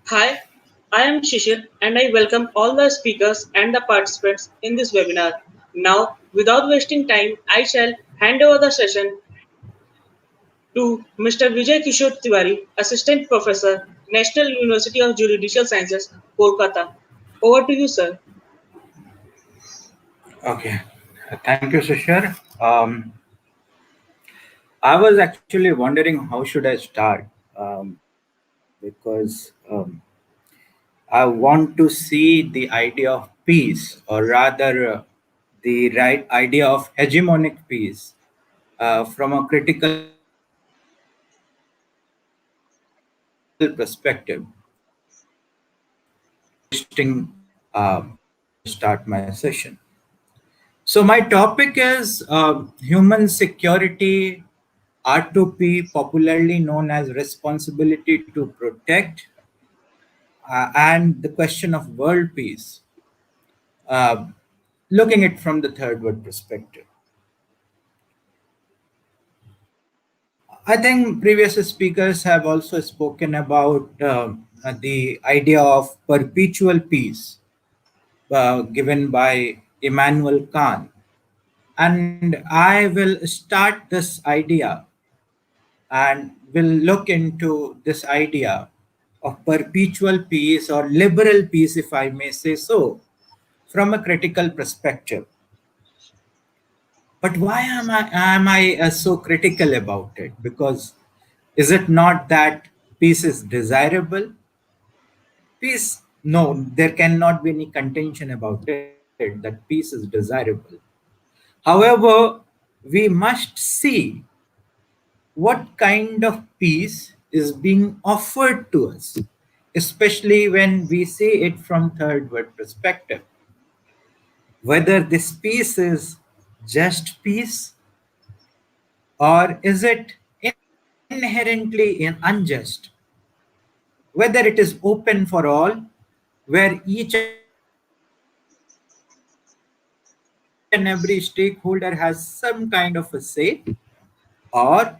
Hi, I am Shishir and I welcome all the speakers and the participants in this webinar. Now, without wasting time, I shall hand over the session to Mr. Vijay Kishor Tiwari, Assistant Professor, National University of Judicial Sciences, Kolkata. Over to you, sir. Okay, thank you, Shishir. I was actually wondering how should I start because I want to see the idea of peace, or rather, the right idea of hegemonic peace, from a critical perspective. Start my session. So my topic is human security R2P, popularly known as responsibility to protect, and the question of world peace, uh, looking at from the third world perspective. I think previous speakers have also spoken about the idea of perpetual peace given by Immanuel Kant. And I will start this idea and will look into this idea of perpetual peace or liberal peace, if I may say so, from a critical perspective. But why am I so critical about it? Because is it not that peace is desirable? Peace, no, there cannot be any contention about it that peace is desirable. However, we must see what kind of peace is being offered to us, especially when we see it from third world perspective. Whether this peace is just peace, or is it inherently unjust? Whether it is open for all, where each and every stakeholder has some kind of a say, or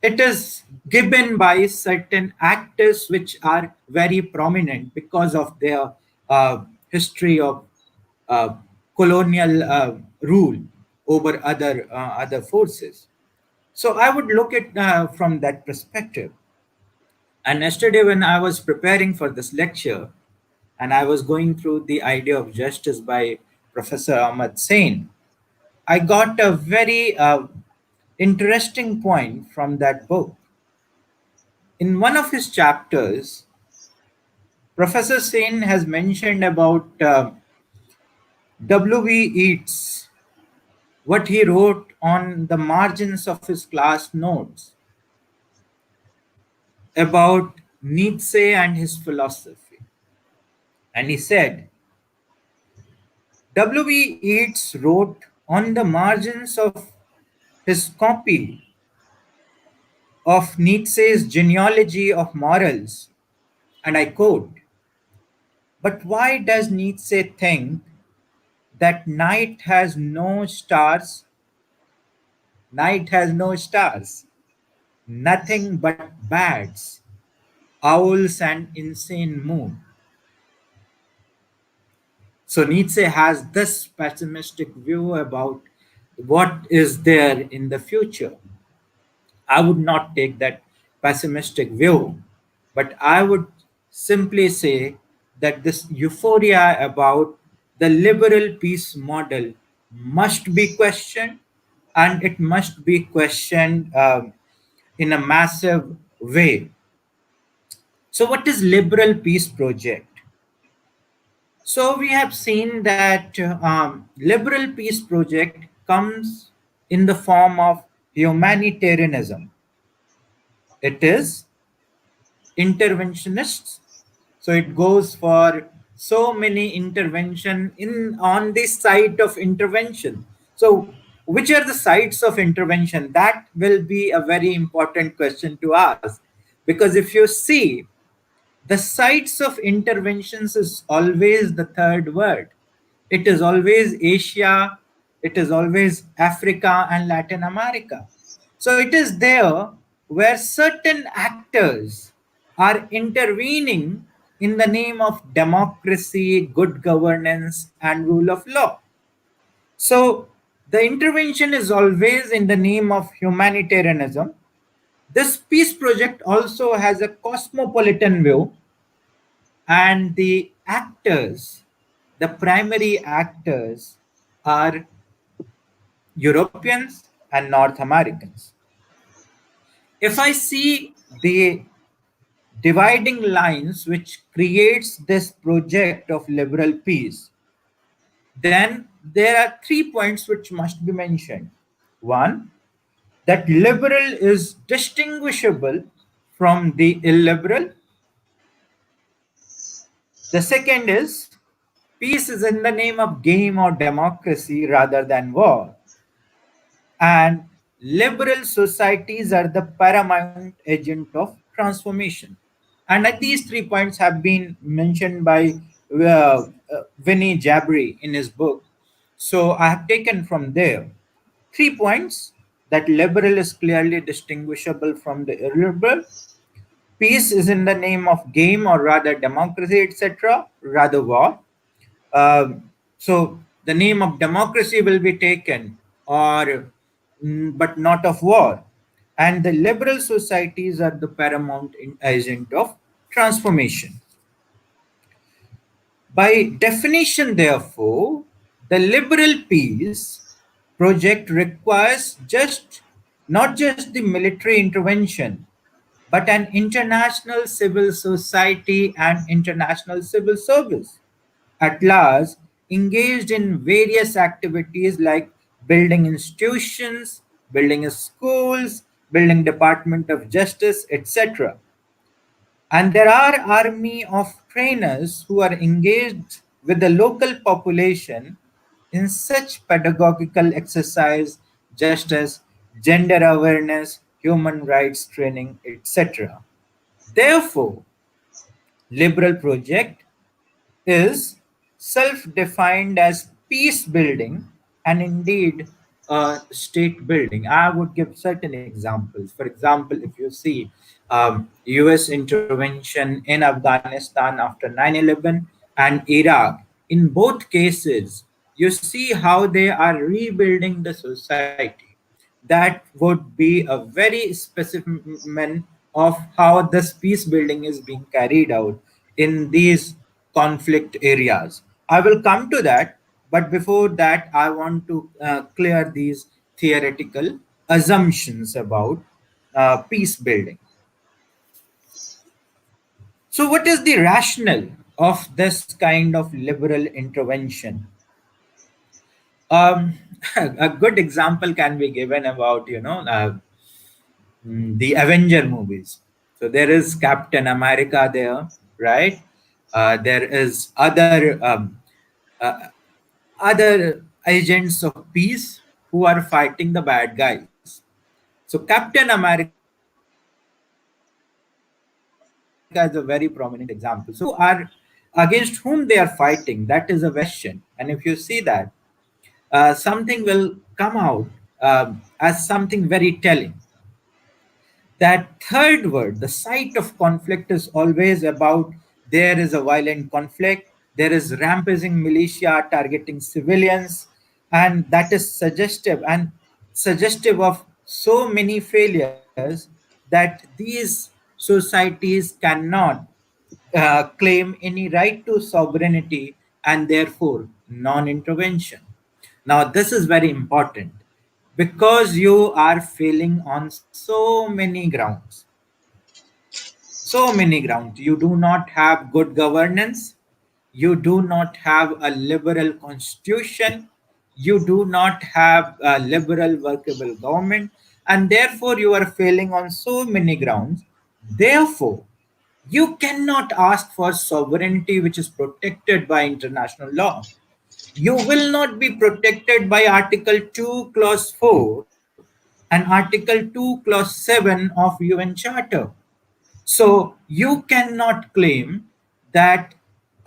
it is given by certain actors which are very prominent because of their history of colonial rule over other forces. So I would look at from that perspective. And yesterday, when I was preparing for this lecture, and I was going through the idea of justice by Professor Ahmad Sain, I got a very interesting point from that book. In one of his chapters, Professor Sain has mentioned about W.V. Yeats, what he wrote on the margins of his class notes about Nietzsche and his philosophy. And he said, W.V. Yeats wrote on the margins of his copy of Nietzsche's genealogy of morals, and I quote, "But why does Nietzsche think that night has no stars, nothing but bats, owls, and insane moon?" So Nietzsche has this pessimistic view about what is there in the future. I would not take that pessimistic view, but I would simply say that this euphoria about the liberal peace model must be questioned, and it must be questioned in a massive way. So, what is liberal peace project? So we have seen that liberal peace project comes in the form of humanitarianism. It is interventionists. So it goes for so many intervention in on the site of intervention. So which are the sites of intervention? That will be a very important question to ask, because if you see, the sites of interventions is always the third world. It is always Asia, it is always Africa and Latin America. So it is there where certain actors are intervening in the name of democracy, good governance, and rule of law. So the intervention is always in the name of humanitarianism. This peace project also has a cosmopolitan view, and the actors, the primary actors, are Europeans and North Americans. If I see the dividing lines which creates this project of liberal peace, then there are 3 points which must be mentioned. One, that liberal is distinguishable from the illiberal. The second is peace is in the name of game or democracy rather than war. And liberal societies are the paramount agent of transformation. And these 3 points have been mentioned by Vinny Jabri in his book. So I have taken from there 3 points: that liberal is clearly distinguishable from the illiberal, peace is in the name of game or rather democracy, etc., rather war. So the name of democracy will be taken, or but not of war. And the liberal societies are the paramount agent of transformation. By definition, therefore, the liberal peace project requires just not just the military intervention, but an international civil society and international civil service at large engaged in various activities like building institutions, building schools, building department of justice, etc. And there are army of trainers who are engaged with the local population in such pedagogical exercise just as gender awareness, human rights training, etc. Therefore, liberal project is self defined as peace building and indeed state building. I would give certain examples. For example, if you see US intervention in Afghanistan after 9/11 and Iraq, in both cases, you see how they are rebuilding the society. That would be a very specimen of how this peace building is being carried out in these conflict areas. I will come to that, but before that, I want to clear these theoretical assumptions about peace building. So, what is the rationale of this kind of liberal intervention? Um, a good example can be given about the Avenger movies. So there is Captain America there, right? There is other agents of peace who are fighting the bad guys. So Captain America is a very prominent example. So who are against whom they are fighting? That is a very good question. And if you see that, something will come out as something very telling. That third word, the site of conflict, is always about there is a violent conflict, there is rampaging militia targeting civilians, and that is suggestive of so many failures that these societies cannot claim any right to sovereignty and therefore non intervention. Now, this is very important because you are failing on so many grounds. So many grounds. You do not have good governance, you do not have a liberal constitution, you do not have a liberal workable government, and therefore you are failing on so many grounds. Therefore, you cannot ask for sovereignty which is protected by international law. You will not be protected by Article 2, Clause 4 and Article 2, Clause 7 of UN Charter. So you cannot claim that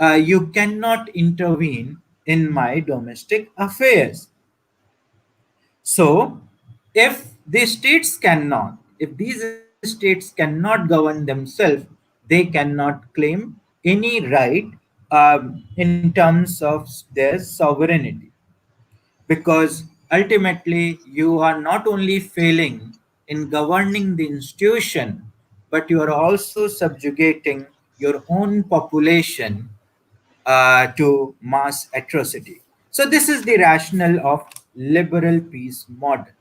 you cannot intervene in my domestic affairs. So if if these states cannot govern themselves, they cannot claim any right in terms of their sovereignty, because ultimately you are not only failing in governing the institution, but you are also subjugating your own population to mass atrocity. So, this is the rationale of liberal peace model.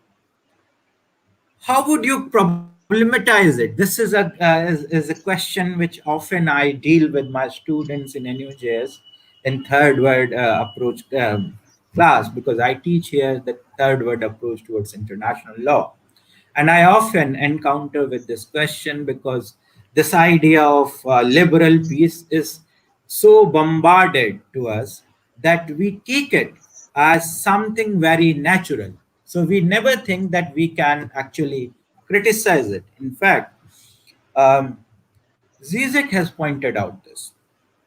How would you problematize it? This is a question which often I deal with my students in NUJS in third word approach class, because I teach here the third word approach towards international law. And I often encounter with this question because this idea of liberal peace is so bombarded to us that we take it as something very natural. So we never think that we can actually criticize it. In fact, um, Zizek has pointed out this.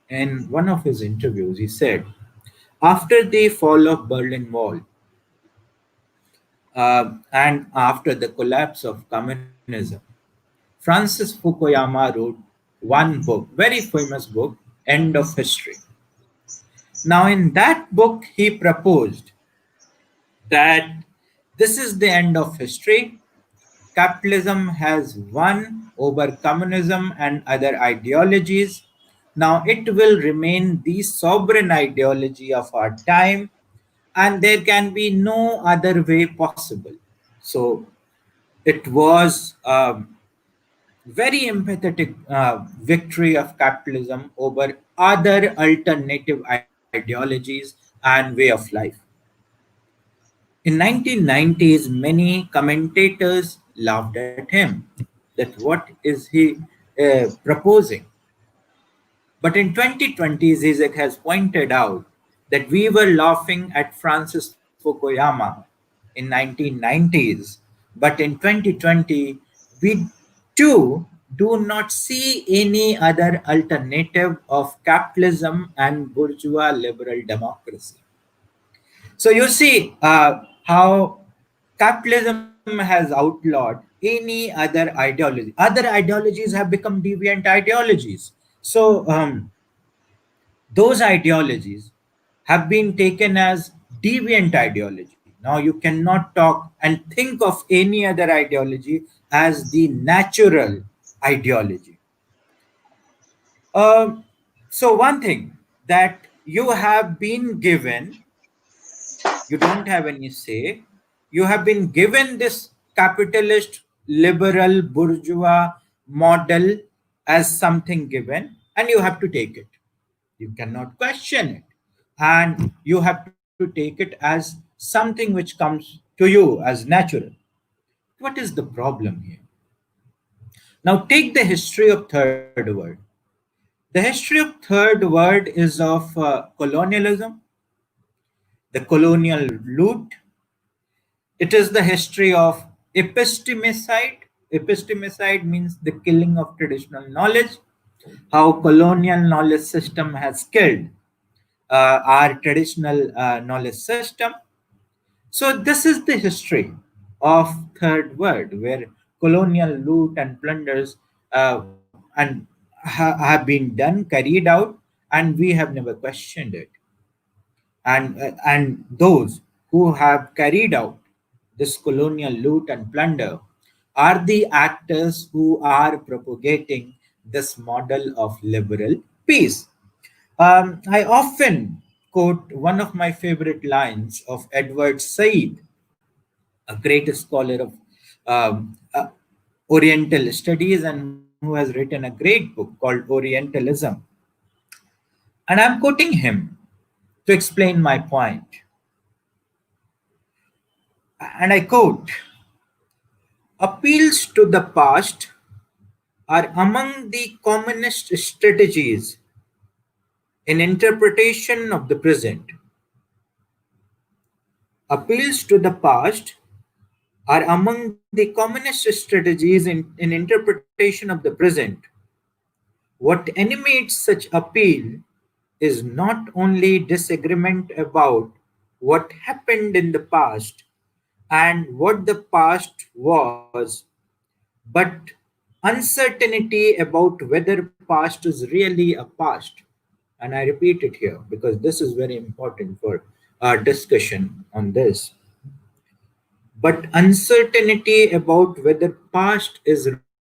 In one of his interviews, he said, after the fall of Berlin Wall and after the collapse of communism, Francis Fukuyama wrote one book, very famous book, End of History. Now, in that book, he proposed that this is the end of history. Capitalism has won over communism and other ideologies. Now, it will remain the sovereign ideology of our time, and there can be no other way possible. So, it was very empathetic victory of capitalism over other alternative ideologies and way of life. In 1990s, many commentators laughed at him that what is he proposing. But in 2020, Zizek has pointed out that we were laughing at Francis Fukuyama in 1990s, but in 2020, we too do not see any other alternative of capitalism and bourgeois liberal democracy. So you see how capitalism has outlawed any other ideology. Other ideologies have become deviant ideologies. So those ideologies have been taken as deviant ideology. Now you cannot talk and think of any other ideology as the natural ideology. So one thing that you have been given, you don't have any say. You have been given this capitalist, liberal, bourgeois model as something given, and you have to take it. You cannot question it. And you have to take it as something which comes to you as natural. What is the problem here? Now, take the history of Third World. The history of Third World is of colonialism, the colonial loot. It is the history of epistemicide. Epistemicide means the killing of traditional knowledge, how colonial knowledge system has killed our traditional knowledge system. So this is the history of Third World, where colonial loot and plunders have been done, carried out, and we have never questioned it. And those who have carried out this colonial loot and plunder are the actors who are propagating this model of liberal peace. I often quote one of my favorite lines of Edward Said, a great scholar of Oriental studies and who has written a great book called Orientalism. And I'm quoting him to explain my point. And I quote, appeals to the past are among the commonest strategies in interpretation of the present. Appeals to the past are among the commonest strategies in interpretation of the present. What animates such appeal is not only disagreement about what happened in the past and what the past was, but uncertainty about whether past is really a past. And I repeat it here because this is very important for our discussion on this. But uncertainty about whether past is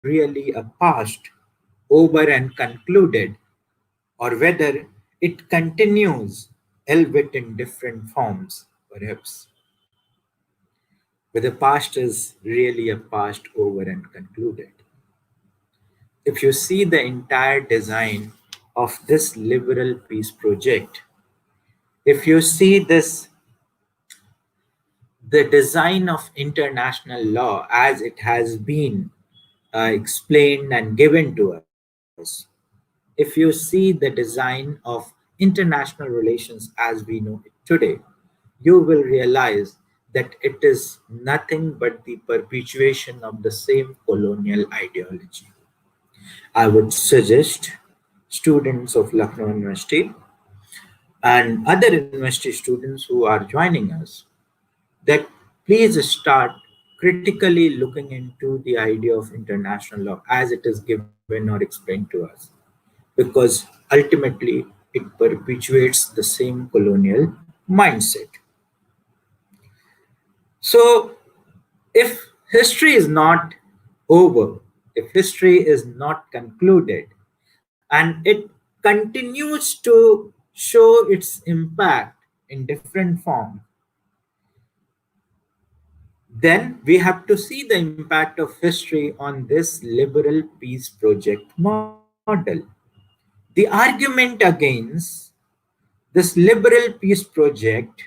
really a past over and concluded, or whether it continues, albeit in different forms, perhaps. Whether past is really a past over and concluded. If you see the entire design of this liberal peace project, if you see this, the design of international law as it has been explained and given to us, if you see the design of international relations as we know it today, you will realize that it is nothing but the perpetuation of the same colonial ideology. I would suggest students of Lucknow University and other university students who are joining us that please start critically looking into the idea of international law as it is given or explained to us, because ultimately it perpetuates the same colonial mindset. So, if history is not over, if history is not concluded, and it continues to show its impact in different forms, then we have to see the impact of history on this liberal peace project model. The argument against this liberal peace project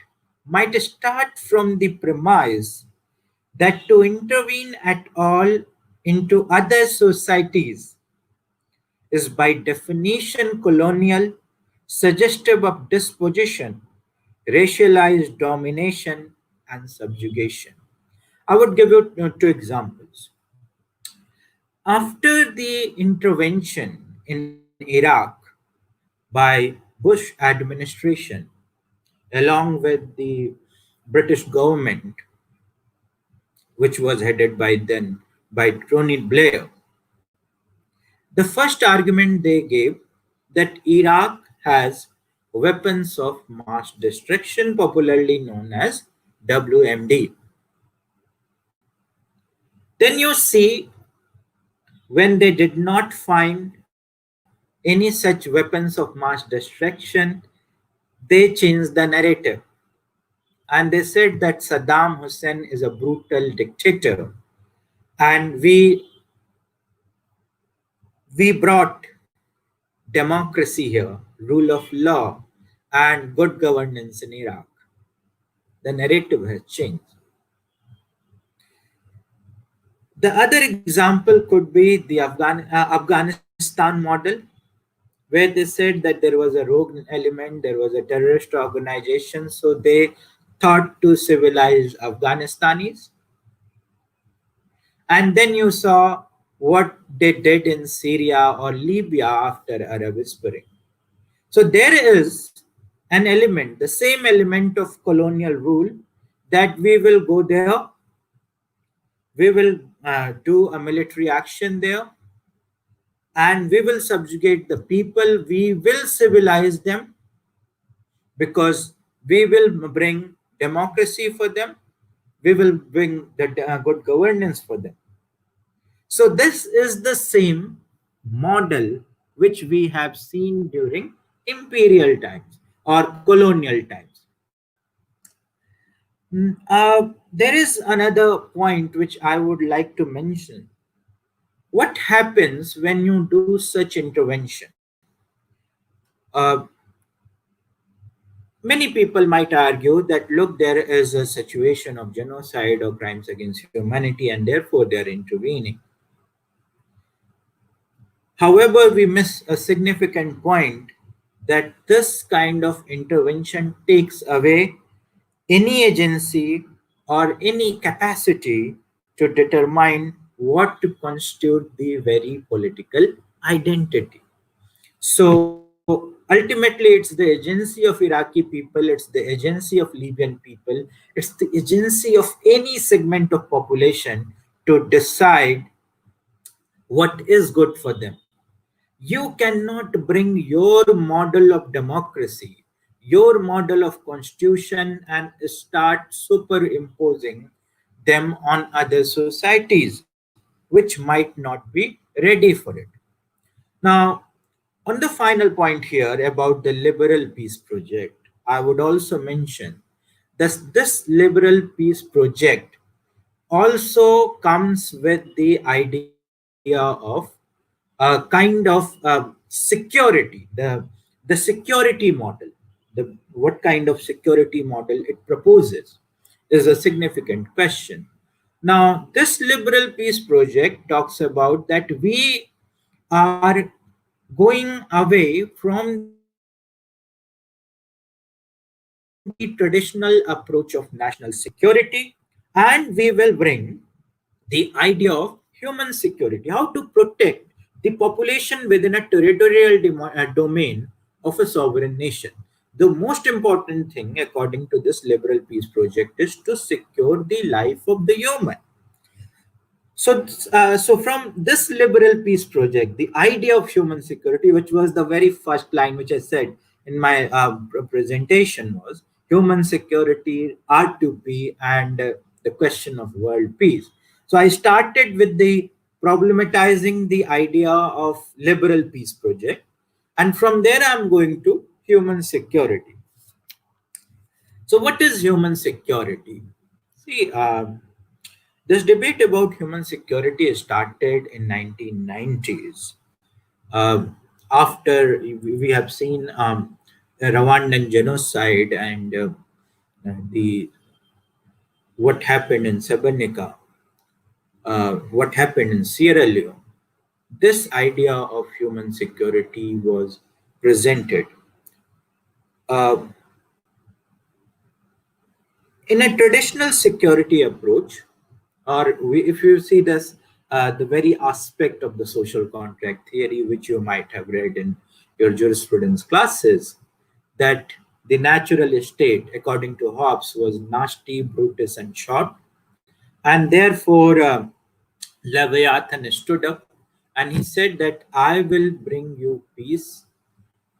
might start from the premise that to intervene at all into other societies is by definition colonial, suggestive of disposition, racialized domination, and subjugation. I would give you two examples. After the intervention in Iraq by Bush administration, along with the British government, which was headed by then by Tony Blair, the first argument they gave that Iraq has weapons of mass destruction, popularly known as WMD. Then you see when they did not find any such weapons of mass destruction, they changed the narrative and they said that Saddam Hussein is a brutal dictator and we brought democracy here, rule of law, and good governance in Iraq. The narrative has changed. The other example could be the Afghanistan model, where they said that there was a rogue element, there was a terrorist organization, so they thought to civilize Afghanistanis. And then you saw what they did in Syria or Libya after Arab Spring. So there is an element, the same element of colonial rule, that we will go there, we will do a military action there, and we will subjugate the people, we will civilize them because we will bring democracy for them, we will bring the good governance for them. So, this is the same model which we have seen during imperial times or colonial times. There is another point which I would like to mention. What happens when you do such intervention? Uh, Many people might argue that look, there is a situation of genocide or crimes against humanity, and therefore they are intervening. However, we miss a significant point that this kind of intervention takes away any agency or any capacity to determine what to constitute the very political identity. So ultimately, it's the agency of Iraqi people, it's the agency of Libyan people, it's the agency of any segment of population to decide what is good for them. You cannot bring your model of democracy, your model of constitution, and start superimposing them on other societies, which might not be ready for it. Now, on the final point here about the liberal peace project, I would also mention that this liberal peace project also comes with the idea of a kind of security, the security model. What kind of security model it proposes is a significant question. Now, this liberal peace project talks about that we are going away from the traditional approach of national security, and we will bring the idea of human security, how to protect the population within a territorial domain of a sovereign nation. The most important thing, according to this liberal peace project, is to secure the life of the human. So from this liberal peace project, the idea of human security, which was the very first line which I said in my presentation, was human security, R2P, and the question of world peace. So I started with the problematizing the idea of liberal peace project, and from there I'm going to human security. So what is human security? See, this debate about human security started in 1990s. After we have seen Rwandan genocide and the what happened in Srebrenica, what happened in Sierra Leone, this idea of human security was presented. Uh, in a traditional security approach, or if you see this, the very aspect of the social contract theory, which you might have read in your jurisprudence classes, that the natural state, according to Hobbes, was nasty, brutish, and short, and therefore Leviathan stood up and he said that I will bring you peace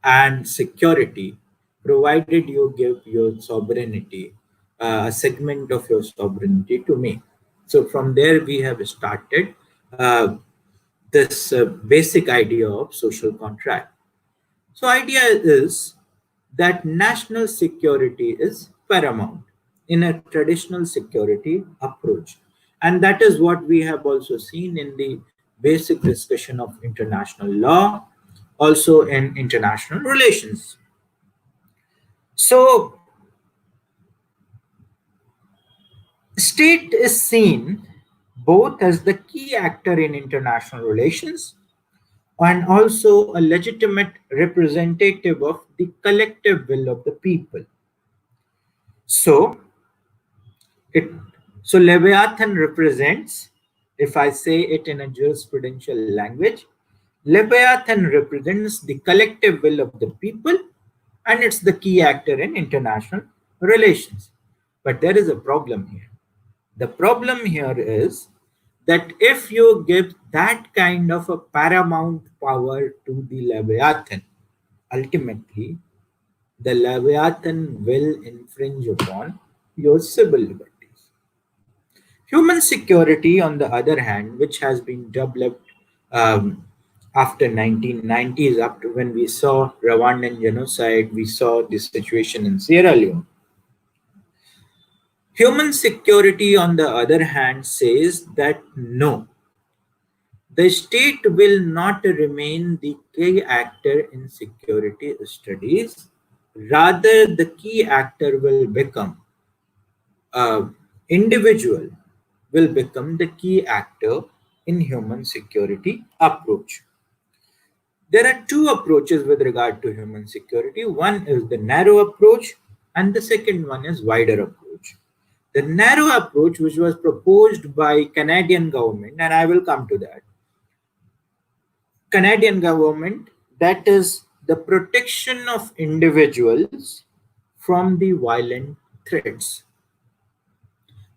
and security, provided you give your sovereignty, a segment of your sovereignty to me. So from there we have started this basic idea of social contract. So idea is that national security is paramount in a traditional security approach. And that is what we have also seen in the basic discussion of international law, also in international relations. So state is seen both as the key actor in international relations and also a legitimate representative of the collective will of the people. So it so Leviathan represents, if I say it in a jurisprudential language, Leviathan represents the collective will of the people, and it's the key actor in international relations. But there is a problem here. The problem here is that if you give that kind of a paramount power to the Leviathan, ultimately the Leviathan will infringe upon your civil liberties. Human security, on the other hand, which has been developed um, after 1990s, after when we saw Rwandan genocide, we saw the situation in Sierra Leone. Human security, on the other hand, says that no, the state will not remain the key actor in security studies. Rather, the key actor will become individual will become the key actor in human security approach. There are two approaches with regard to human security. One is the narrow approach, and the second one is wider approach. The narrow approach, which was proposed by Canadian government, and I will come to that. Canadian government, that is the protection of individuals from the violent threats.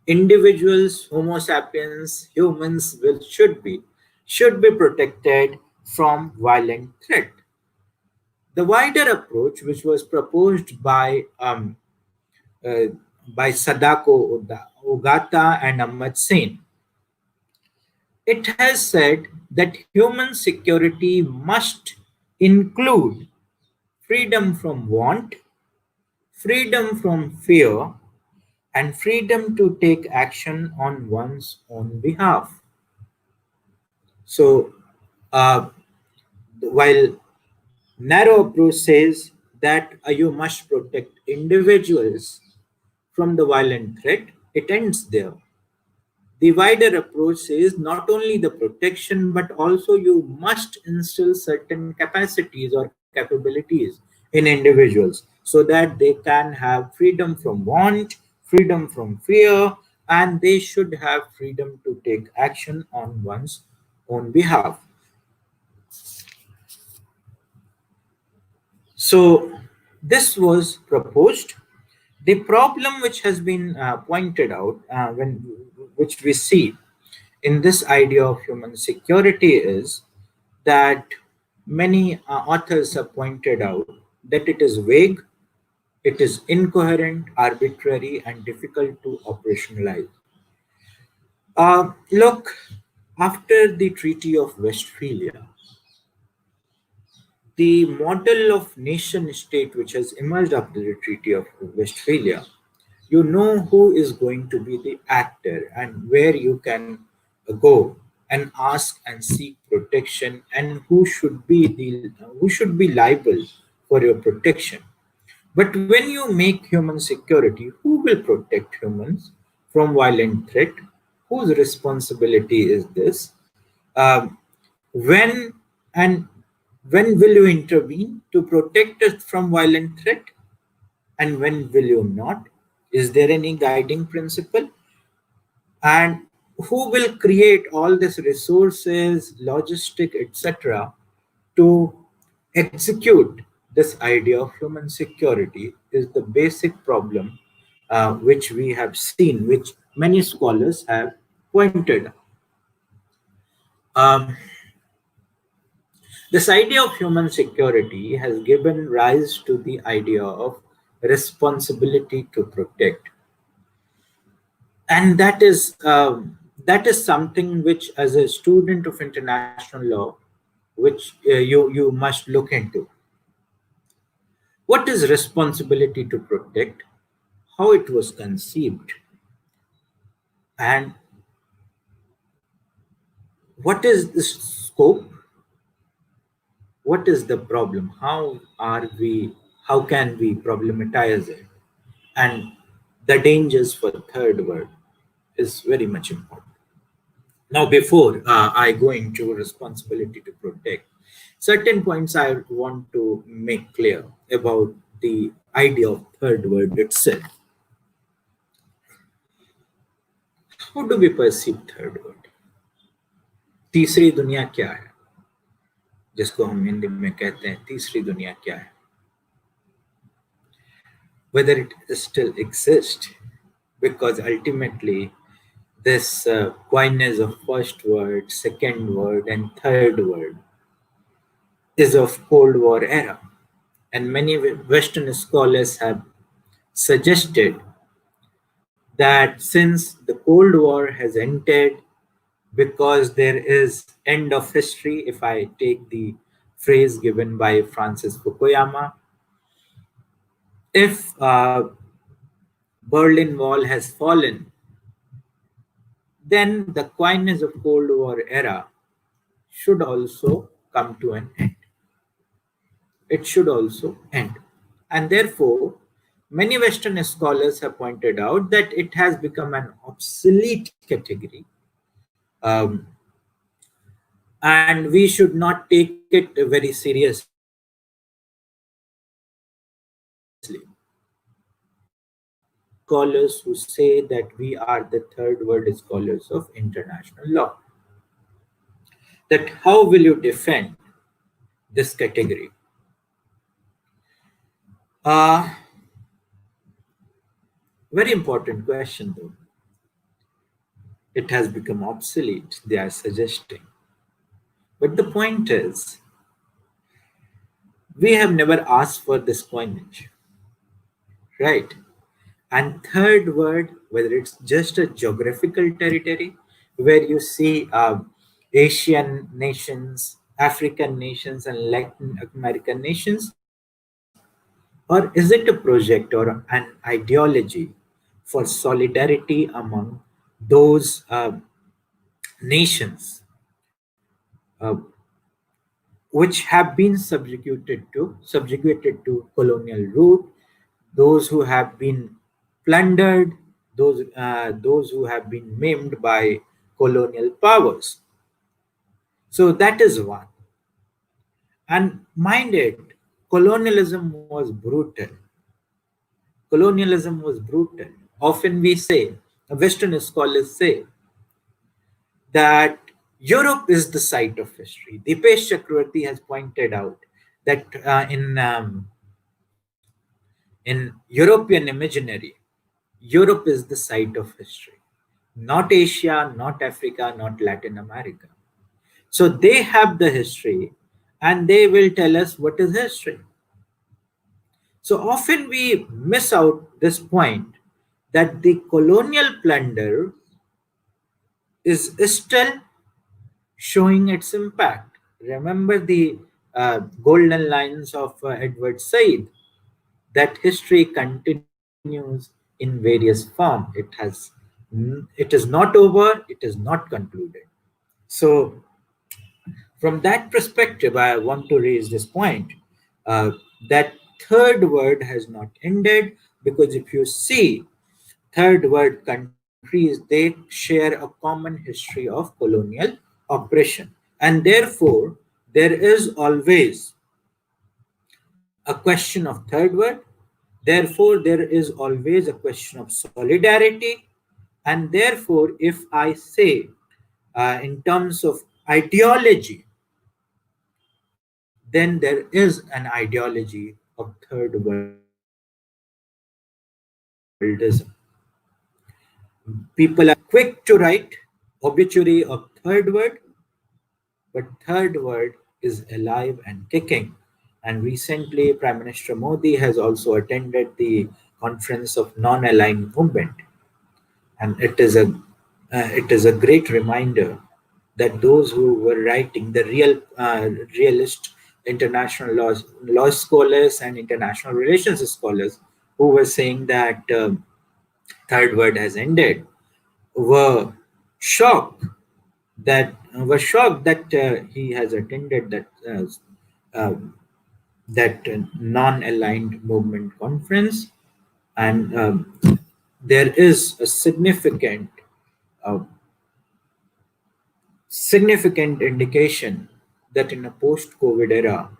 Individuals, Homo sapiens, humans will should be should be protected from violent threat. The wider approach, which was proposed uh, by Sadako Ogata and Ahmad Sen, it has said that human security must include freedom from want, freedom from fear, and freedom to take action on one's own behalf. So, uh, while narrow approach says that you must protect individuals from the violent threat, it ends there. The wider approach says not only the protection, but also you must instill certain capacities or capabilities in individuals so that they can have freedom from want, freedom from fear, and they should have freedom to take action on one's own behalf. So, this was proposed. The problem which has been pointed out, which we see in this idea of human security is that many authors have pointed out that it is vague, it is incoherent, arbitrary, and difficult to operationalize. Look, after the Treaty of Westphalia, the model of nation state which has emerged after the Treaty of Westphalia, you know who is going to be the actor and where you can go and ask and seek protection and who should be liable for your protection. But when you make human security, who will protect humans from violent threat? Whose responsibility is this? Um, when and when will you intervene to protect us from violent threat? And when will you not? Is there any guiding principle? And who will create all these resources, logistic, etc., to execute this idea of human security is the basic problem which we have seen, which many scholars have pointed. Um, this idea of human security has given rise to the idea of responsibility to protect, and that is something which, as a student of international law, which you must look into. What is responsibility to protect, how it was conceived, and what is the scope, what is the problem, how can we problematize it, and the dangers for third world is very much important. Now, before I go into responsibility to protect, certain points I want to make clear about the idea of third world itself. How do we perceive third world? तीसरी दुनिया क्या है, जिसको हम हिंदी में कहते हैं तीसरी दुनिया क्या है? Whether it still exists, because ultimately this coinage of first word, second word, and third word is of Cold War era, and many Western scholars have suggested that since the Cold War has ended, because there is end of history, if I take the phrase given by Francis Fukuyama, if Berlin Wall has fallen, then the coinage of Cold War era should also come to an end. It should also end. And therefore, many Western scholars have pointed out that it has become an obsolete category, um, and we should not take it very seriously. Scholars who say that we are the third world scholars of international law. That how will you defend this category? Uh, Very important question though. It has become obsolete, they are suggesting. But the point is, we have never asked for this coinage, right? And third word, whether it's just a geographical territory where you see Asian nations, African nations, and Latin American nations, or is it a project or an ideology for solidarity among those nations which have been subjugated to colonial rule, those who have been plundered, those who have been maimed by colonial powers. So that is one. And mind it, colonialism was brutal. Colonialism was brutal. Often we say, Western scholars say, that Europe is the site of history. Dipesh Chakravarti has pointed out that in European imaginary, Europe is the site of history, not Asia, not Africa, not Latin America. So they have the history, and they will tell us what is history. So often we miss out this point that the colonial plunder is still showing its impact. Remember the golden lines of Edward Said, that history continues in various form. It is not over, it is not concluded. So from that perspective, I want to raise this point, uh, that third word has not ended, because if you see third world countries, they share a common history of colonial oppression. And therefore, there is always a question of third world. Therefore, there is always a question of solidarity. And therefore, if I say in terms of ideology, then there is an ideology of third worldism. People are quick to write obituary of third world, but third world is alive and kicking. And recently, Prime Minister Modi has also attended the conference of non-aligned movement, and it is a great reminder that those who were writing, the realist international law scholars and international relations scholars, who were saying that third world has ended, were shocked that he has attended that non-aligned movement conference, and there is a uh, significant indication that in a post-COVID era,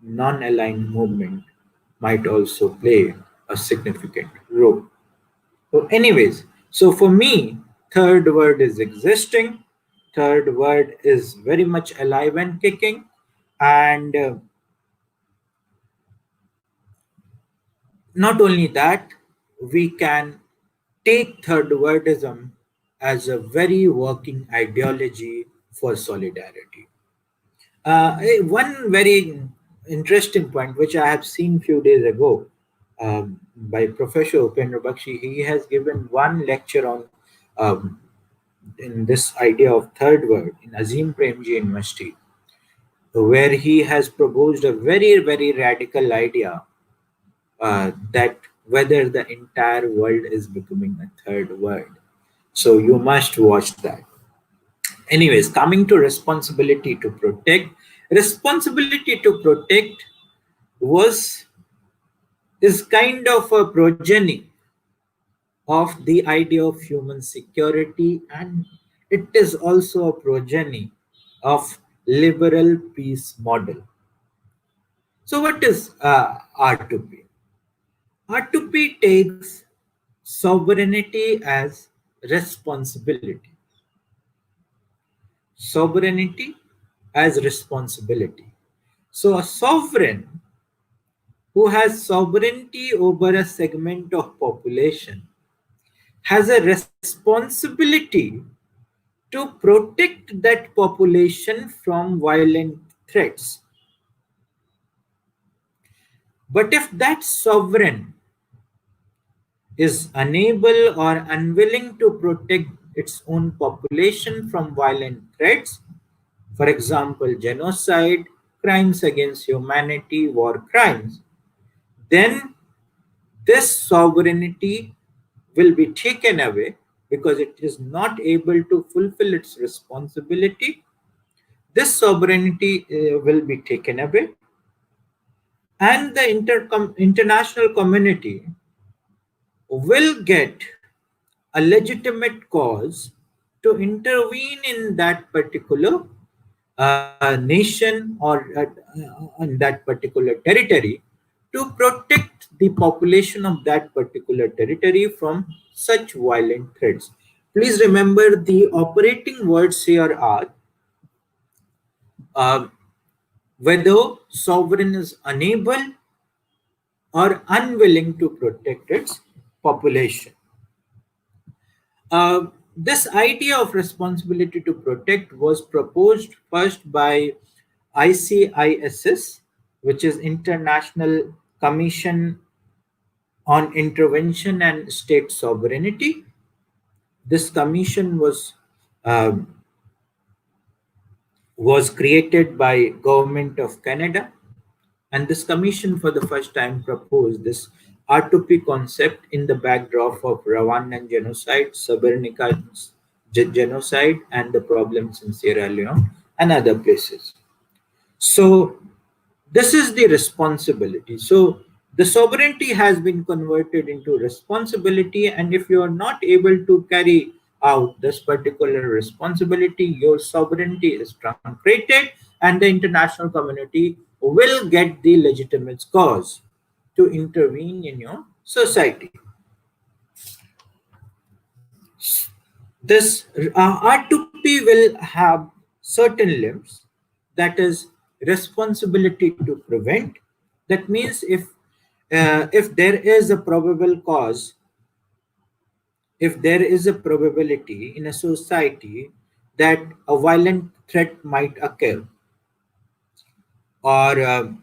non-aligned movement might also play a significant role. So, anyways, so for me, third word is existing. Third word is very much alive and kicking, and not only that, we can take third wordism as a very working ideology for solidarity. One very interesting point, which I have seen few days ago, by Professor Upendra Bakshi, he has given one lecture on um, in this idea of third word in Azim Premji University, where he has proposed a very very radical idea, that whether the entire world is becoming a third world. So you must watch that. Anyways, coming to responsibility to protect was is kind of a progeny of the idea of human security, and it is also a progeny of liberal peace model. So what is R2P? R2P takes sovereignty as responsibility. Sovereignty as responsibility. So a sovereign who has sovereignty over a segment of population has a responsibility to protect that population from violent threats. But if that sovereign is unable or unwilling to protect its own population from violent threats, for example, genocide, crimes against humanity, war crimes, then this sovereignty will be taken away because it is not able to fulfill its responsibility. This sovereignty will be taken away, and the international community will get a legitimate cause to intervene in that particular nation or in that particular territory to protect the population of that particular territory from such violent threats. Please remember the operating words here are uh, whether sovereign is unable or unwilling to protect its population. This idea of responsibility to protect was proposed first by ICISS, which is International Commission on Intervention and State Sovereignty. This commission was created by Government of Canada, and this commission for the first time proposed this R2P concept in the backdrop of Rwandan genocide, Srebrenica genocide, and the problems in Sierra Leone and other places. So this is the responsibility. So the sovereignty has been converted into responsibility, and if you are not able to carry out this particular responsibility, your sovereignty is truncated, and the international community will get the legitimate cause to intervene in your society. This R2P will have certain limbs, that is responsibility to prevent. That means if there is a probable cause, if there is a probability in a society that a violent threat might occur, or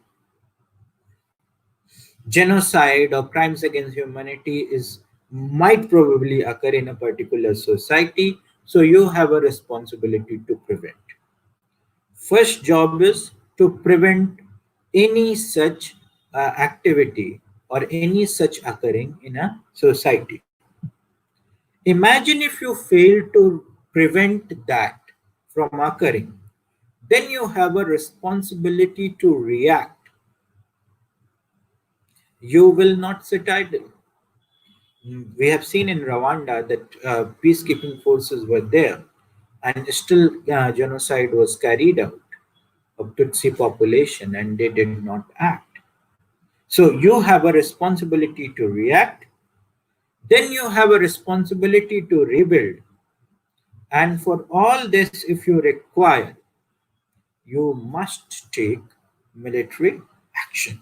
genocide or crimes against humanity is might probably occur in a particular society, so you have a responsibility to prevent. First job is to prevent any such activity or any such occurring in a society. Imagine if you fail to prevent that from occurring, then you have a responsibility to react. You will not sit idle. We have seen in Rwanda that peacekeeping forces were there, and still genocide was carried out of Tutsi population, and they did not act. So you have a responsibility to react. Then you have a responsibility to rebuild. And for all this, if you require, you must take military action.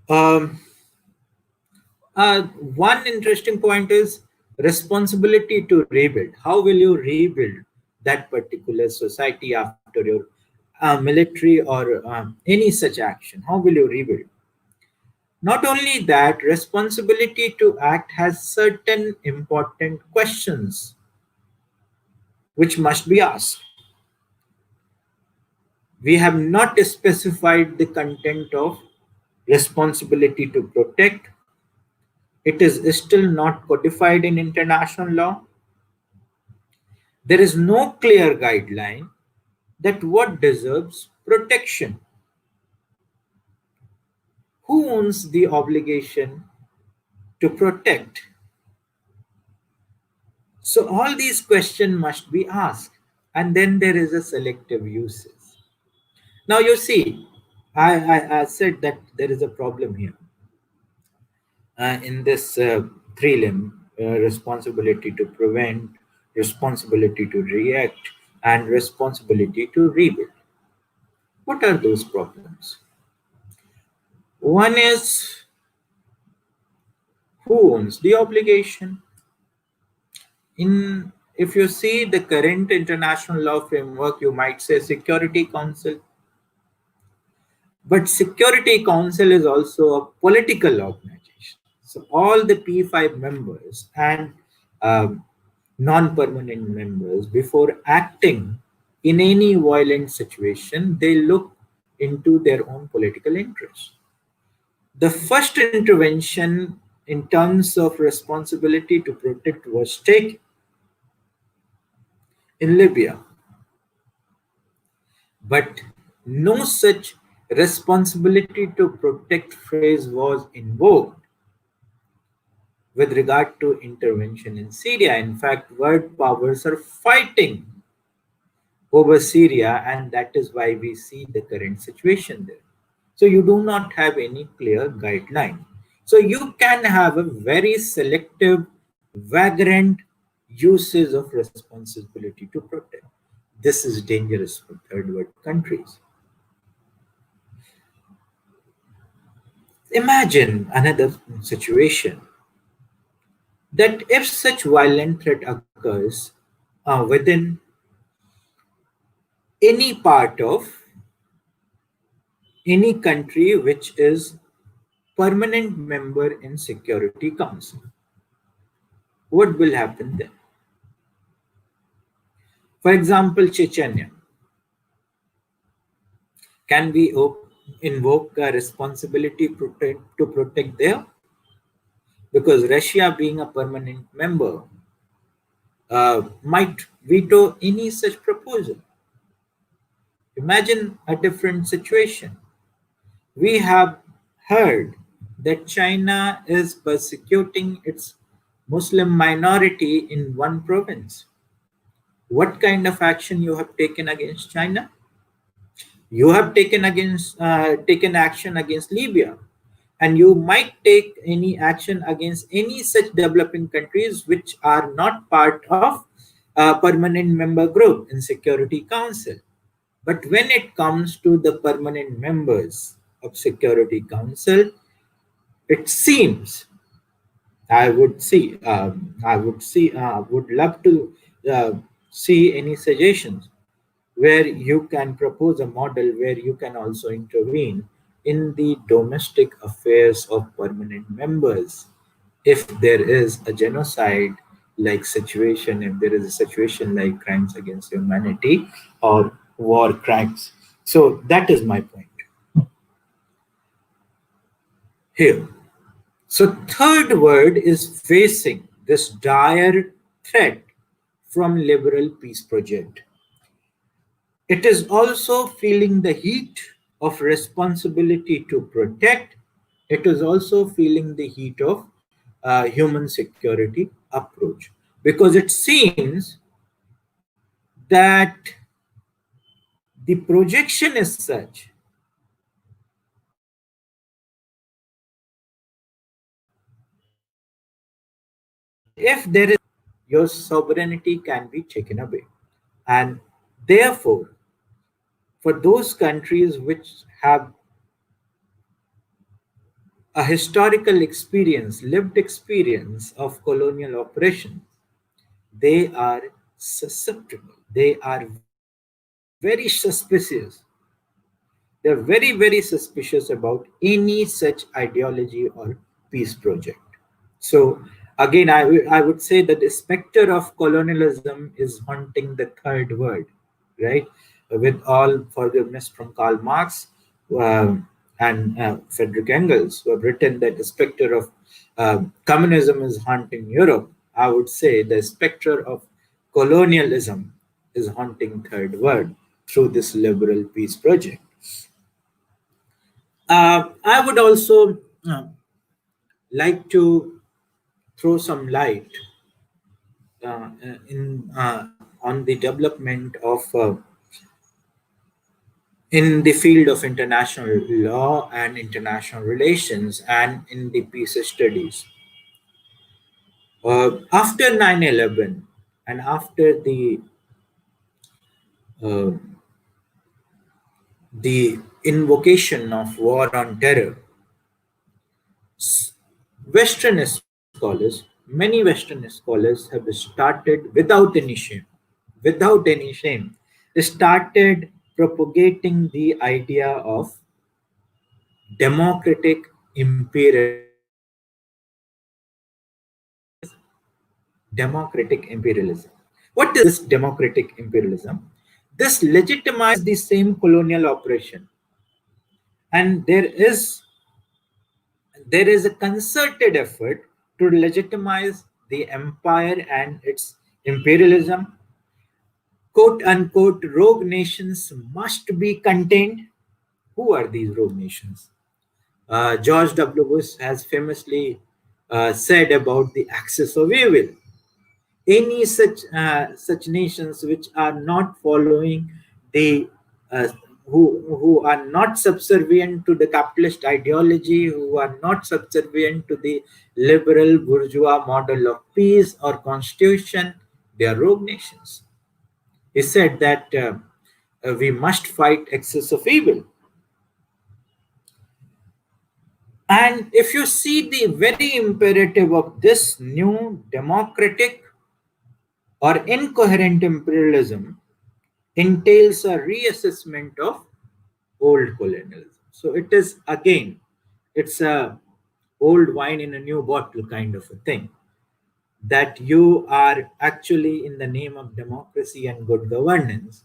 Um, One interesting point is responsibility to rebuild. How will you rebuild that particular society after your military or any such action? How will you rebuild? Not only that, responsibility to act has certain important questions which must be asked. We have not specified the content of responsibility to protect. It is still not codified in international law. There is no clear guideline that what deserves protection. Who owns the obligation to protect? So all these questions must be asked, and then there is a selective uses. Now you see, I said that there is a problem here in this three limb: responsibility to prevent, responsibility to react, and responsibility to rebuild. What are those problems? One is who owns the obligation. In if you see the current international law framework, you might say Security Council. But Security Council is also a political organization. So all the P5 members and um, non-permanent members, before acting in any violent situation, they look into their own political interests. The first intervention in terms of responsibility to protect was taken in Libya, but no such responsibility to protect phrase was invoked with regard to intervention in Syria. In fact, world powers are fighting over Syria, and that is why we see the current situation there. So you do not have any clear guideline. So you can have a very selective, vagrant uses of responsibility to protect. This is dangerous for third world countries. Imagine another situation that if such violent threat occurs within any part of any country which is permanent member in Security Council, what will happen then? For example, Chechnya. Can we invoke a responsibility to protect there? Because Russia, being a permanent member, might veto any such proposal. Imagine a different situation. We have heard that China is persecuting its Muslim minority in one province. What kind of action you have taken against China? You have taken action against Libya, and you might take any action against any such developing countries which are not part of a permanent member group in Security Council. But when it comes to the permanent members of Security Council, it seems would love to uh, see any suggestions where you can propose a model where you can also intervene in the domestic affairs of permanent members. If there is a genocide like situation, if there is a situation like crimes against humanity or war crimes. So that is my point here. So third world is facing this dire threat from liberal peace project. It is also feeling the heat of responsibility to protect. It is also feeling the heat of human security approach because it seems that the projection is such if there is your sovereignty can be taken away, and therefore for those countries which have a historical experience, lived experience of colonial oppression, they are susceptible. They are very suspicious. They're very, very suspicious about any such ideology or peace project. So, again, I would say that the specter of colonialism is haunting the third world, right? With all forgiveness from Karl Marx and Friedrich Engels, who have written that the specter of communism is haunting Europe. I would say the specter of colonialism is haunting third world through this liberal peace project. I would also like to throw some light in on the development of in the field of international law and international relations and in the peace studies. After 9/11 and after uh, the invocation of war on terror, Western scholars Many Western scholars have started without any shame, started propagating the idea of democratic imperialism. Democratic imperialism. What is this democratic imperialism? This legitimizes the same colonial operation, and there is a concerted effort to legitimize the empire and its imperialism. Quote unquote rogue nations must be contained. Who are these rogue nations? George W. Bush has famously said about the axis of evil. Any such nations which are not following the uh, who are not subservient to the capitalist ideology, who are not subservient to the liberal bourgeois model of peace or constitution, they are rogue nations. He said that we must fight excess of evil. And if you see the very imperative of this new democratic or incoherent imperialism entails a reassessment of old colonialism. So it is again, it's a old wine in a new bottle kind of a thing, that you are actually in the name of democracy and good governance,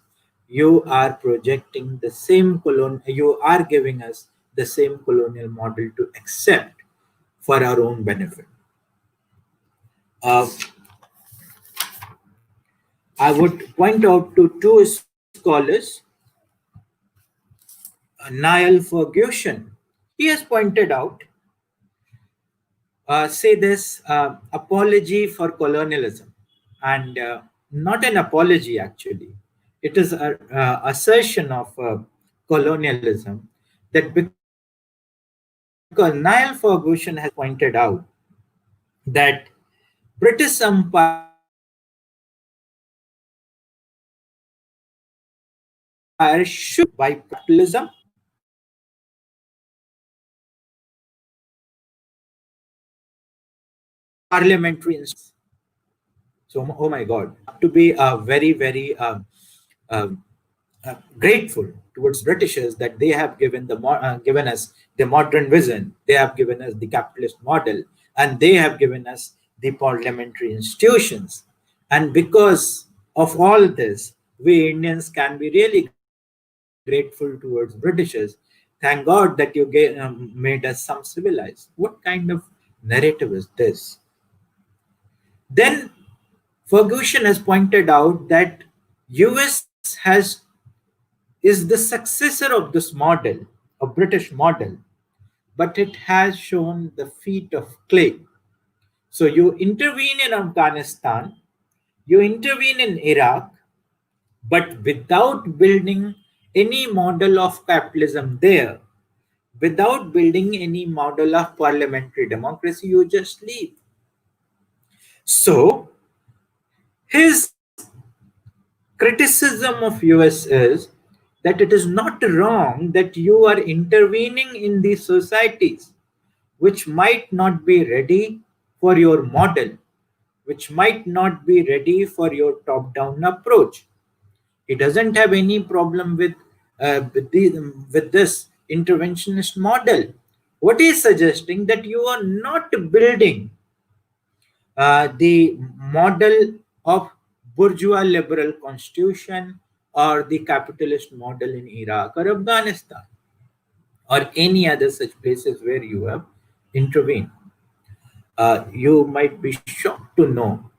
you are projecting the same you are giving us the same colonial model to accept for our own benefit. Uh, I would point out to two scholars, Niall Ferguson. He has pointed out, say this apology for colonialism, and not an apology actually. It is an assertion of colonialism, that because Niall Ferguson has pointed out that British Empire should bypass capitalism parliamentary institutions. So, oh my God, to be very, very um, grateful towards Britishers that they have given us the modern vision, they have given us the capitalist model, and they have given us the parliamentary institutions. And because of all this, we Indians can be really grateful towards Britishers. Thank God that you made us some civilized. What kind of narrative is this? Then Ferguson has pointed out that US is the successor of this model, a British model, but it has shown the feet of clay. So you intervene in Afghanistan, you intervene in Iraq, but without building any model of capitalism there, without building any model of parliamentary democracy, you just leave. So his criticism of US is that it is not wrong that you are intervening in these societies which might not be ready for your model, which might not be ready for your top down approach. He doesn't have any problem with this interventionist model. What he is suggesting that you are not building the model of bourgeois liberal constitution or the capitalist model in Iraq or Afghanistan or any other such places where you have intervened. You might be shocked to know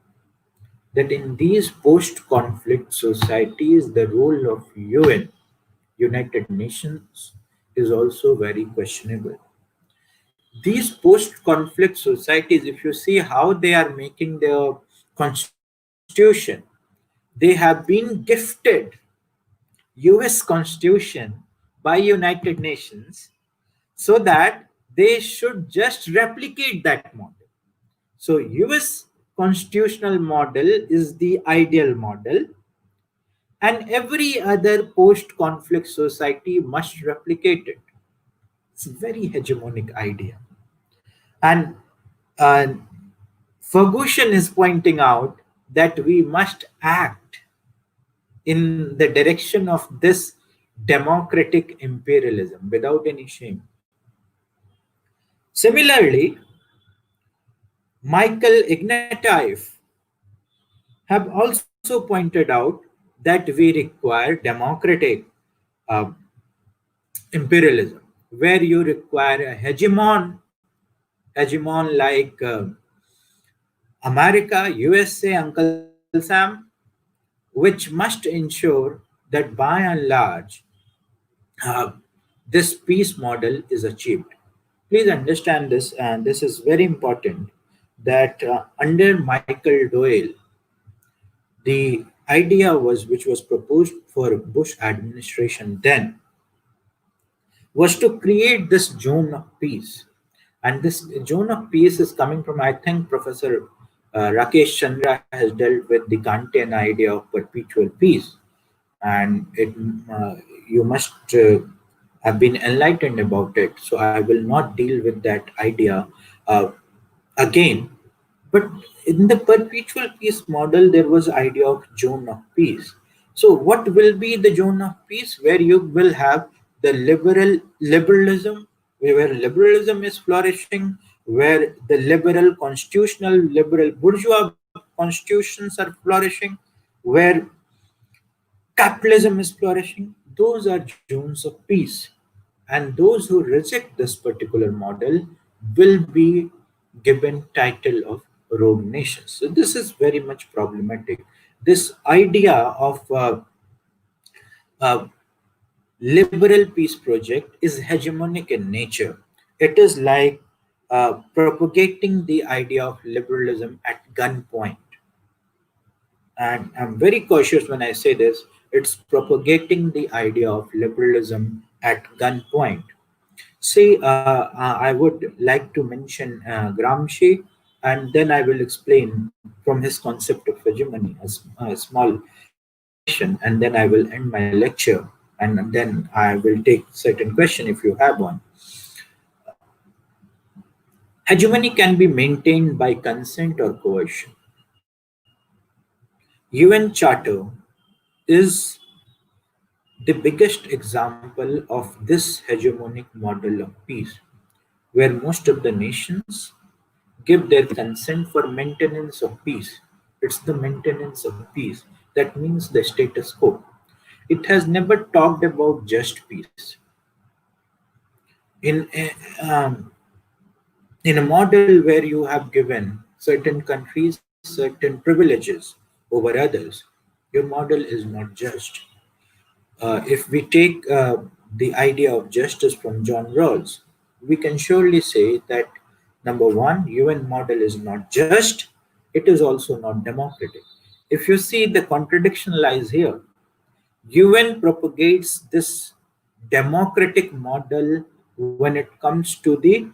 that in these post conflict societies, the role of UN, United Nations, is also very questionable. These post conflict societies, if you see how they are making their constitution, they have been gifted US constitution by United Nations so that they should just replicate that model. So US constitutional model is the ideal model, and every other post conflict society must replicate it. It's a very hegemonic idea. And uh, Ferguson is pointing out that we must act in the direction of this democratic imperialism without any shame. Similarly, Michael Ignatieff have also pointed out that we require democratic uh, imperialism, where you require a hegemon like America, USA, Uncle Sam, which must ensure that by and large uh, this peace model is achieved. Please understand this, and this is very important that under Michael Doyle, the idea was which was proposed for Bush administration then was to create this zone of peace. And this zone of peace is coming from, I think, Professor Rakesh Chandra has dealt with the Kantian idea of perpetual peace. And you must have been enlightened about it. So I will not deal with that idea uh, again. But in the perpetual peace model, there was idea of zone of peace. So what will be the zone of peace where you will have the liberalism, where liberalism is flourishing, where the liberal constitutional liberal bourgeois constitutions are flourishing, where capitalism is flourishing. Those are zones of peace. And those who reject this particular model will be given title of rogue nations. So this is very much problematic. This idea of liberal peace project is hegemonic in nature. It is like propagating the idea of liberalism at gunpoint. And I'm very cautious when I say this, it's propagating the idea of liberalism at gunpoint. See, I would like to mention Gramsci, and then I will explain from his concept of hegemony a small explanation, and then I will end my lecture, and then I will take certain question if you have one. Hegemony can be maintained by consent or coercion. UN Charter is the biggest example of this hegemonic model of peace, where most of the nations give their consent for maintenance of peace. It's the maintenance of peace. That means the status quo. It has never talked about just peace. In a, um, in a model where you have given certain countries certain privileges over others, your model is not just. If we take the idea of justice from John Rawls, we can surely say that number one, UN model is not just, it is also not democratic. If you see the contradiction lies here, UN propagates this democratic model when it comes to the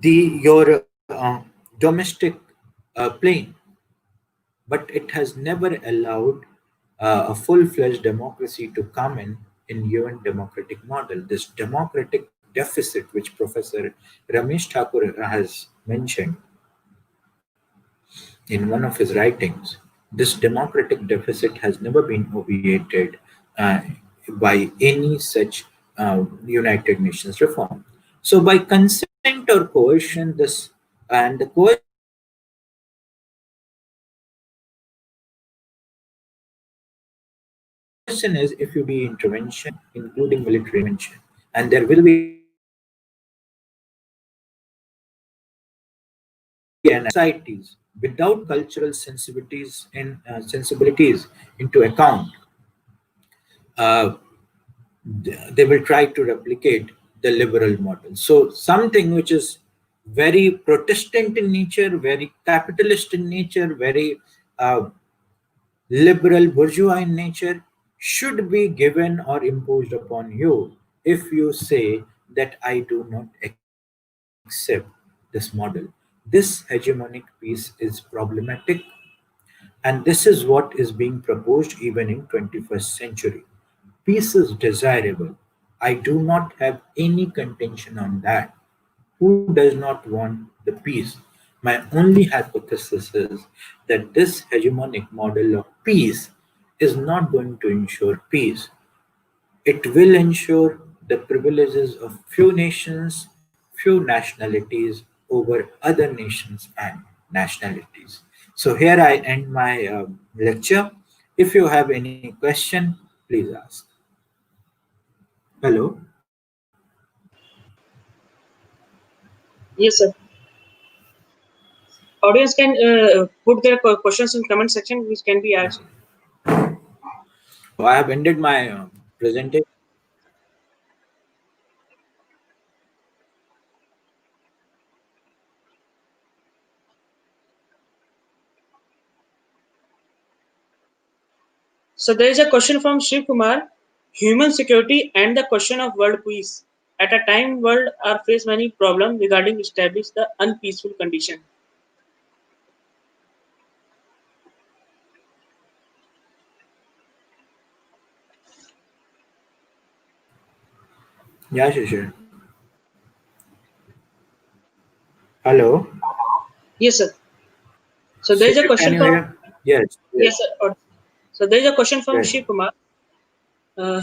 your domestic plane, but it has never allowed a full-fledged democracy to come in UN democratic model. This democratic deficit, which Professor Ramesh Thakur has mentioned in one of his writings, this democratic deficit has never been obviated uh, by any such United Nations reform. So, by consent or coercion, this and the coercion is if you be intervention, including military intervention, and there will be an societies without cultural sensibilities into account, uh, they will try to replicate the liberal model. So something which is very Protestant in nature, very capitalist in nature, very uh, liberal bourgeois in nature should be given or imposed upon you if you say that I do not accept this model. This hegemonic piece is problematic, and this is what is being proposed even in 21st century. Peace is desirable. I do not have any contention on that. Who does not want the peace? My only hypothesis is that this hegemonic model of peace is not going to ensure peace. It will ensure the privileges of few nations, few nationalities over other nations and nationalities. So here I end my lecture. If you have any question, please ask. Hello. Yes, sir. Audience can put their questions in comment section, which can be asked. So I have ended my presentation. So there is a question from Shiv Kumar: human security and the question of world peace. At a time, world are face many problems regarding establish the unpeaceful condition. Yeah, sure. Hello. Yes, sir. So there is a Shishir, can question you from hear? Yes, yes, yes. sir. So there is a question from Right. Shiv Kumar: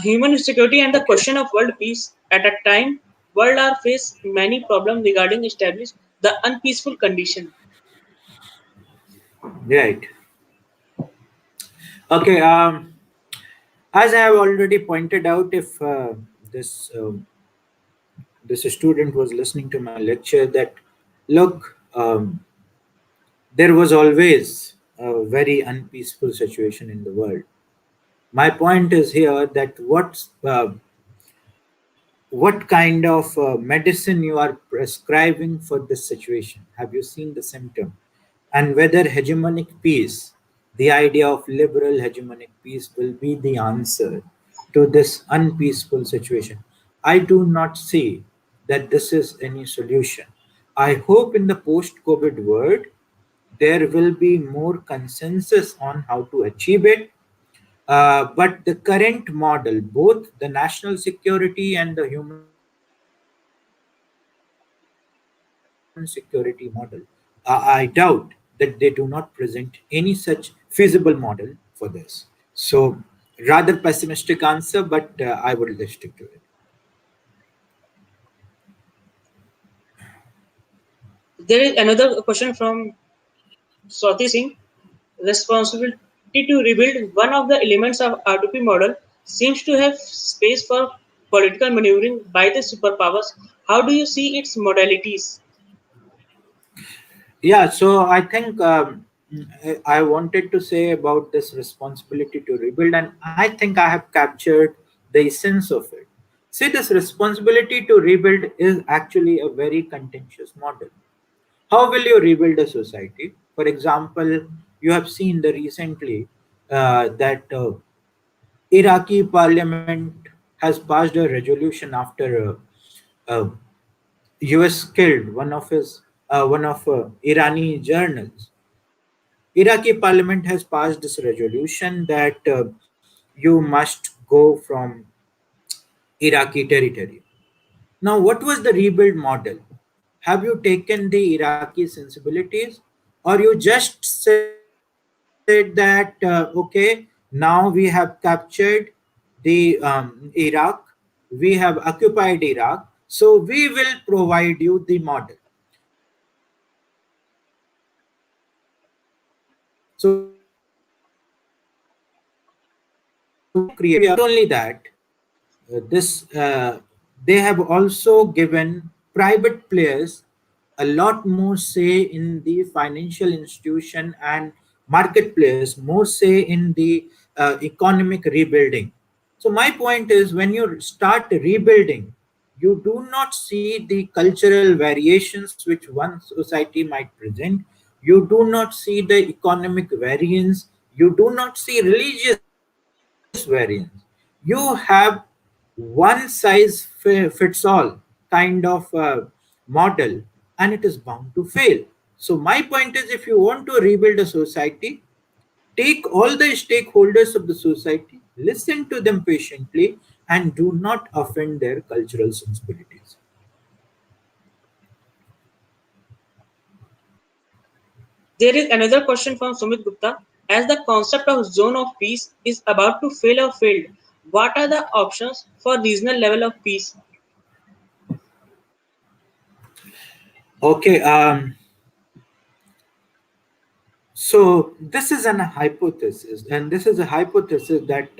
human security and the Okay. question of world peace. At a time, world are face many problems regarding establish the unpeaceful condition. Right. Okay. As I have already pointed out, if this this student was listening to my lecture, that look, there was always a very unpeaceful situation in the world. My point is here that what kind of medicine you are prescribing for this situation. Have you seen the symptom? And whether hegemonic peace, the idea of liberal hegemonic peace, will be the answer to this unpeaceful situation. I do not see that this is any solution. I hope in the post COVID world there will be more consensus on how to achieve it. But the current model, both the national security and the human security model, I doubt that they do not present any such feasible model for this. So, rather pessimistic answer, but I would stick to it. There is another question from Swati Singh: responsibility to rebuild one of the elements of R2P model seems to have space for political maneuvering by the superpowers. How do you see its modalities? Yeah, so I think I wanted to say about this responsibility to rebuild, and I think I have captured the essence of it. See, this responsibility to rebuild is actually a very contentious model. How will you rebuild a society? For example, you have seen the recently that Iraqi parliament has passed a resolution after US killed one of Irani journals. Iraqi parliament has passed this resolution that you must go from Iraqi territory. Now, what was the rebuild model? Have you taken the Iraqi sensibilities, or you just said that okay, now we have captured Iraq, we have occupied Iraq, so we will provide you the model. So we have created a model which is unpeaceful. So not only that, this they have also given private players a lot more say in the financial institution and market players more say in the economic rebuilding. So my point is, when you start rebuilding, you do not see the cultural variations which one society might present. You do not see the economic variance. You do not see religious variance. You have one size fits all kind of model, and it is bound to fail. So my point is, if you want to rebuild a society, take all the stakeholders of the society, listen to them patiently, and do not offend their cultural sensibilities. There is another question from Sumit Gupta. As the concept of zone of peace is about to fail or failed, what are the options for regional level of peace? Okay, so this is an hypothesis, and this is a hypothesis that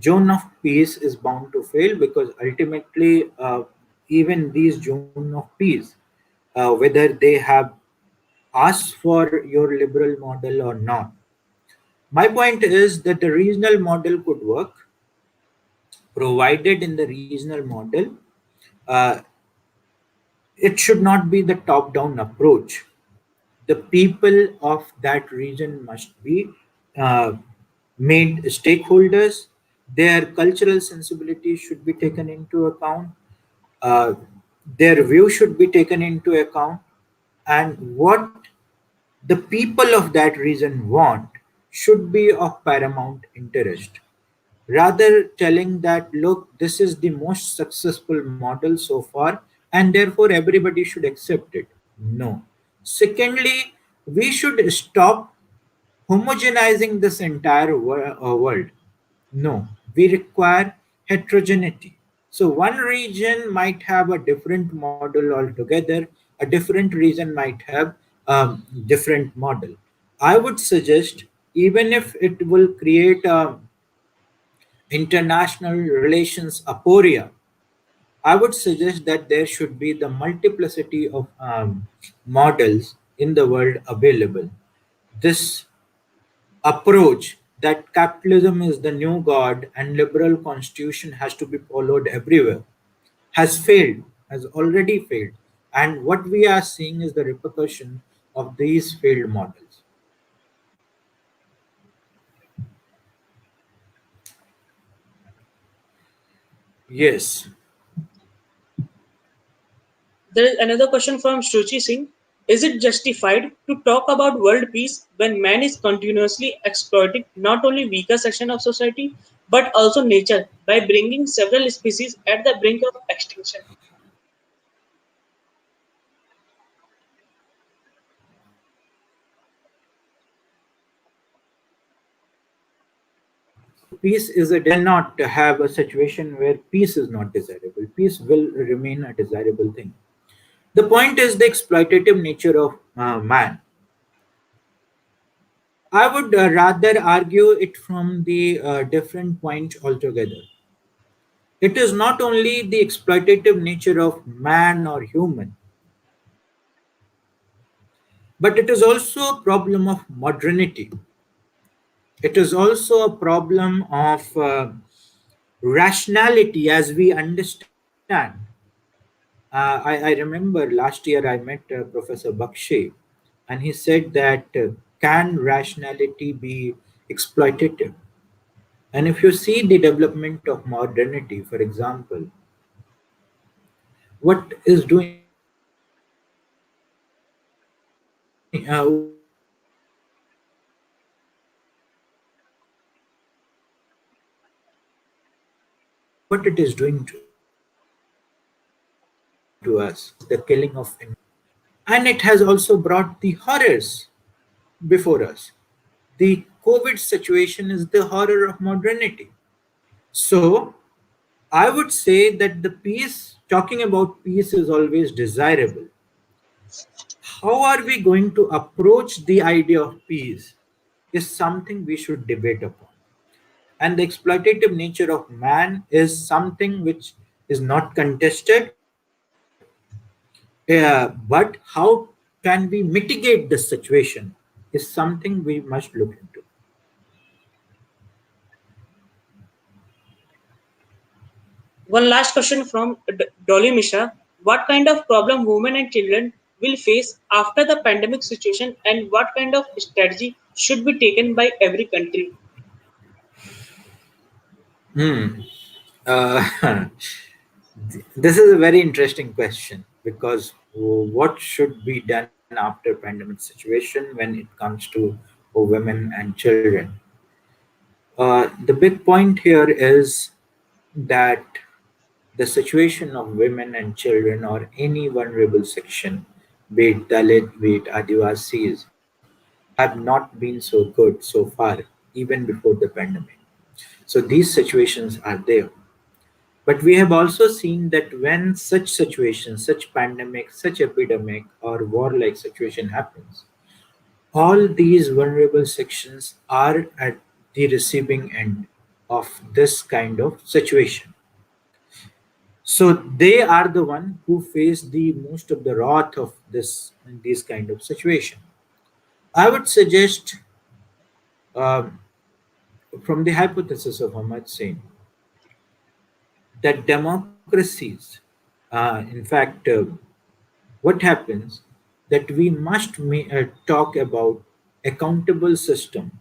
zone of peace is bound to fail because ultimately, even these zone of peace, whether they have asked for your liberal model or not. My point is that the regional model could work provided in the regional model. Uh, it should not be the top down approach. The people of that region must be uh, made stakeholders. Their cultural sensibilities should be taken into account. Uh, their view should be taken into account. And what the people of that region want should be of paramount interest. Rather telling that, look, this is the most successful model so far, and therefore everybody should accept it. No. Secondly, we should stop homogenizing this entire world. No, we require heterogeneity. So one region might have a different model altogether, a different region might have different model. I would suggest, even if it will create a international relations aporia, I would suggest that there should be the multiplicity of models in the world available. This approach that capitalism is the new god and liberal constitution has to be followed everywhere has failed, has already failed. And what we are seeing is the repercussion of these failed models. Yes. There is another question from Shruchi Singh. Is it justified to talk about world peace when man is continuously exploiting not only weaker section of society but also nature by bringing several species at the brink of extinction? So peace is a cannot have a situation where peace is not desirable. Peace will remain a desirable thing. The point is the exploitative nature of man. I would rather argue it from the different point altogether. It is not only the exploitative nature of man or human, but it is also a problem of modernity. It is also a problem of rationality as we understand. I remember last year I met Professor Bakshay, and he said that can rationality be exploitative? And if you see the development of modernity, for example, what is doing what it is doing to us, the killing of, and it has also brought the horrors before us. The COVID situation is the horror of modernity. So I would say that the peace, talking about peace, is always desirable. How are we going to approach the idea of peace is something we should debate upon. And the exploitative nature of man is something which is not contested. But how can we mitigate this situation is something we must look into. One last question from Dolly Misha. What kind of problem women and children will face after the pandemic situation and what kind of strategy should be taken by every country? Hmm. Uh, this is a very interesting question because what should be done after pandemic situation when it comes to women and children? The big point here is that the situation of women and children or any vulnerable section, be it Dalit, be it Adivasis, have not been so good so far, even before the pandemic. So these situations are there. But we have also seen that when such situations, such pandemic, such epidemic, or war-like situation happens, all these vulnerable sections are at the receiving end of this kind of situation. So they are the one who face the most of the wrath of this kind of situation. I would suggest, um, from the hypothesis of Ahmad Singh, that democracies, in fact, what happens that we must talk about accountable system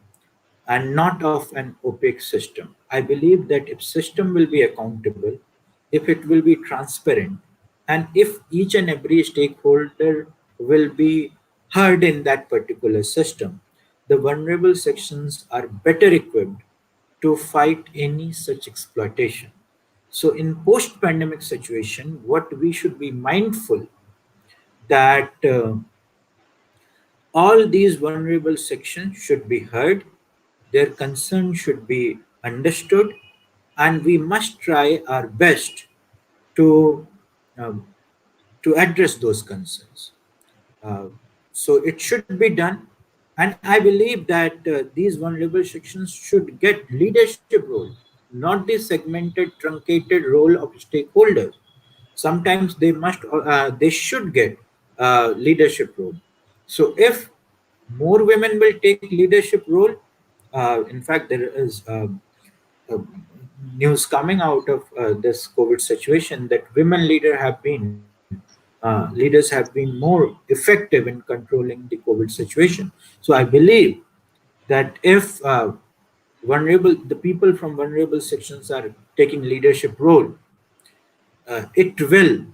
and not of an opaque system. I believe that if system will be accountable, if it will be transparent, and if each and every stakeholder will be heard in that particular system, the vulnerable sections are better equipped to fight any such exploitation. So in post-pandemic situation, what we should be mindful that all these vulnerable sections should be heard, their concerns should be understood, and we must try our best to um, to address those concerns. Uh, so it should be done, and I believe that these vulnerable sections should get leadership role, not the segmented, truncated role of stakeholders. Sometimes they should get leadership role. So if more women will take leadership role, in fact, there is uh, news coming out of this COVID situation that leaders have been more effective in controlling the COVID situation. So I believe that if the people from vulnerable sections are taking leadership role, it will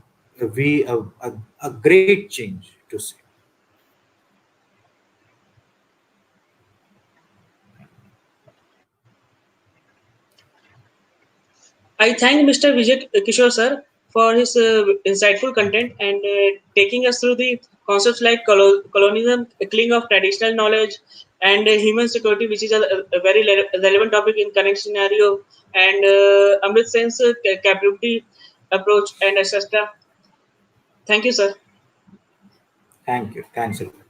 be a great change to see. I thank Mr. Vijay Kishor sir for his insightful content and taking us through the concepts like colonialism, killing of traditional knowledge, and human security, which is a very relevant topic in current scenario, and Amrit Sen's capability approach, and etc. Thank you, sir. Thank you. Thanks a lot.